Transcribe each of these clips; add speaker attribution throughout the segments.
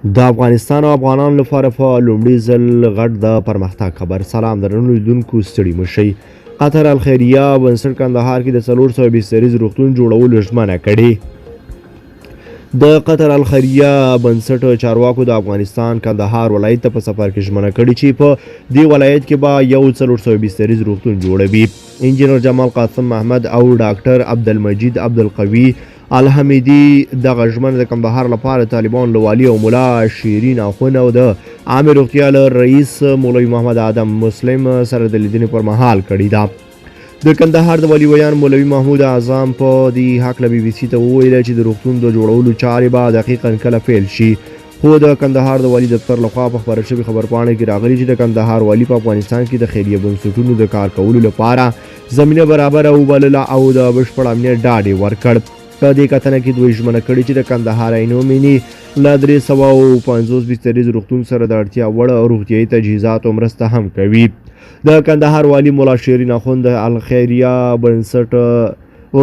Speaker 1: د افغانستان او افغانانو لپاره په لومړي ځل غټ د پرمختګ خبر. سلام درنو لیدونکو، ستړي مه شئ. قطر الخیریه بنسټ کندهار کې د 400 بستریز روغتون جوړولو ژمنه کړې. د قطر الخیریه بنسټ چارواکو د افغانستان کندهار ولایت ته په سفر کې ژمنه کړې چې په دې ولایت کې به یو 400 بستریز روغتون جوړوي. انجینر جمال قاسم محمد او ډاکټر عبدالمجید عبدالقوي الحمیدي دغه ژمنه د کندهار لپاره طالبان له والي او ملا شیرین اخون او د عامه روغتیا له رئیس مولوي محمد ادم مسلم سره د لیدنې پر مهال کړې ده. د کندهار د والي ویان مولوي محمود اعظم په دې هکله بي بي سي ته وویل چې د روغتون د جوړولو چارې به دقیقا کله پیل شي. خو د کندهار د والي دفتر لخوا په خپاره شوې خبرپاڼه کې راغلي چې د کندهار والي په افغانستان کې د خیریه بنسټونو د کار کولو لپاره زمینه برابره وبلله او د بشپړ امنیت ډاډ یې ورکړ. په دې کتنه کې دوی ژمنه کړې چې د کندهار عینومېنې له 350 بستریز روغتون سره د اړتیا وړ روغتیایي تجهیزاتو مرسته هم کوي. د کندهار والي ملا شیرین اخون د الخیریه بنسټ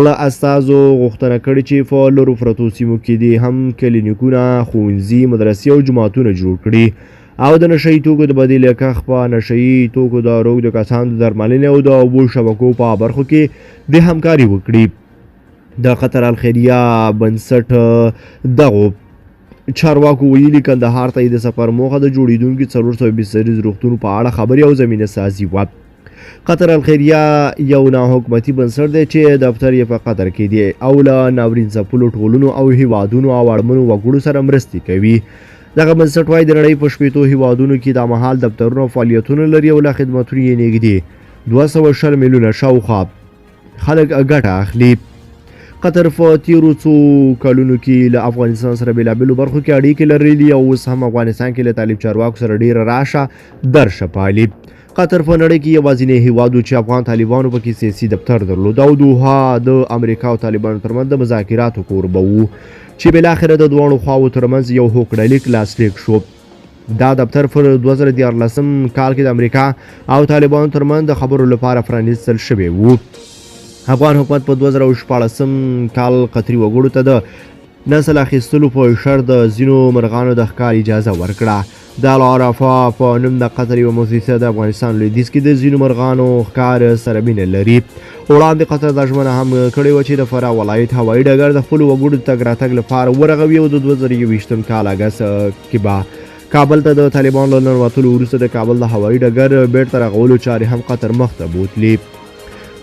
Speaker 1: له استازو غوښتنه کړې چې په لرو پرتو سیمو کې دې هم کلینیکونه، ښوونځي، مدرسې او جوماتونه جوړ کړي او د نشه یي توکو د بدیل کښ په نشه یي توکو د روغ د کسانو د درملنې او د اوبو شبکو په برخو کې د همکاري وکړي. د قطر الخیریه بنسټ دغو چارواکو ویلي کندهار ته د سفر موخه د جوړیدونکي 400 بستریز روغتون په اړه خبرې او زمینه سازي وه. قطر الخیریه یو ناحکومتي بنسټ دی چې دفتر یې په قطر کې دی او له ناورین ځپلو ټولنو او هیوادونو او اړمنو وګړو سره مرستې کوي. دغه بنسټ وایي د نړۍ په شپېتو هیوادونو کې د مهال دفترونه او فعالیتونه لري او له خدمتونو یې نږدې 260 میلیونه شاوخوا خلک ګټه اخلي. قطر په تیرو څو کلونو کې له افغانستان سره بېلابېلو برخو کې اړیکې لرلي او اوس هم افغانستان کې له طالب چارواکو سره ډېره راشه درشه پالي. قطر په نړۍ کې یوازینی هیواد و چې افغان طالبانو پکې سیاسي دفتر درلود او دوحه د امریکا او طالبانو ترمنځ د مذاکراتو کوربه و چې بالاخره د دواړو خواو ترمنځ یو هوکړلیک لاسلیک شو. دا دفتر پر 2014 کال کې د امریکا او طالبانو ترمنځ د خبرو لپاره پرانیستل شوی و. افغان حکومت په 2014 کال قطري وګړو ته د نسل اخیستلو په شرط د ځینو مرغانو د ښکار اجازه ورکړه. د العرفه په نوم د قطر یوه مؤسسه د افغانستان لویدیځ کې د ځینو مرغانو ښکار سره مینه لري. وړاندې قطر دا ژمنه هم کړې وه چې د فراه ولایت هوایي ډګر د خپلو وګړو د تګ راتګ لپاره ورغوي او د 2021 کال اګست کې به کابل ته د طالبانو له ننوتلو وروسته د کابل د هوایي ډګر بیرته رغولو چارې هم قطر مخ ته بوتلي.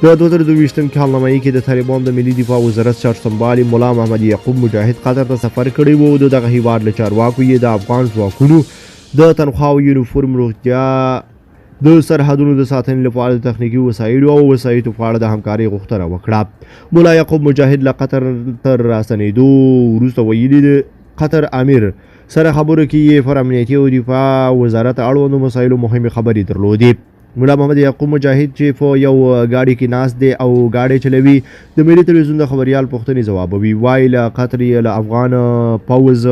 Speaker 1: د 2022 کال نمایي کې د طالبانو د ملي دفاع وزارت چارسمبالي ملا محمد یعقوب مجاهد قطر ته سفر کړی و. د دغه هیواد له چارواکو یې د افغان ځواکونو د تنخواو، یونیفورم، روغتیا، د سرحدونو د ساتنې لپاره د تخنیکي وسایلو او وسایطو په اړه د همکارۍ غوښتنه وکړه. ملا یعقوب مجاهد له قطر تر راستنېدو وروسته ویلي د قطر امیر سره خبرو کې یې پر امنیتي او دفاع وزارت اړوندو مسایلو مهمې خبرې درلودې. ملا محمد یعقوب مجاهد چې په یو ګاډي کې ناست دی او ګاډی چلوي د ملي تلویزیون د خبریال پوښتنې ځوابوي. وایي له قطر یې له افغان پوځ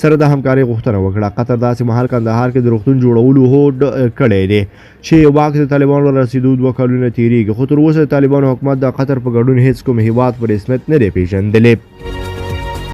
Speaker 1: سره د همکارۍ غوښتنه وکړه. قطر داسې مهال کندهار کې د روغتون جوړولو هوډ کړی دی چې واک د طالبانو رسېدو 2 کلونه تېرېږي، خو تر اوسه د طالبانو حکومت د قطر په ګډون هیڅ کوم هیواد په رسمیت نه دی پېژندلی.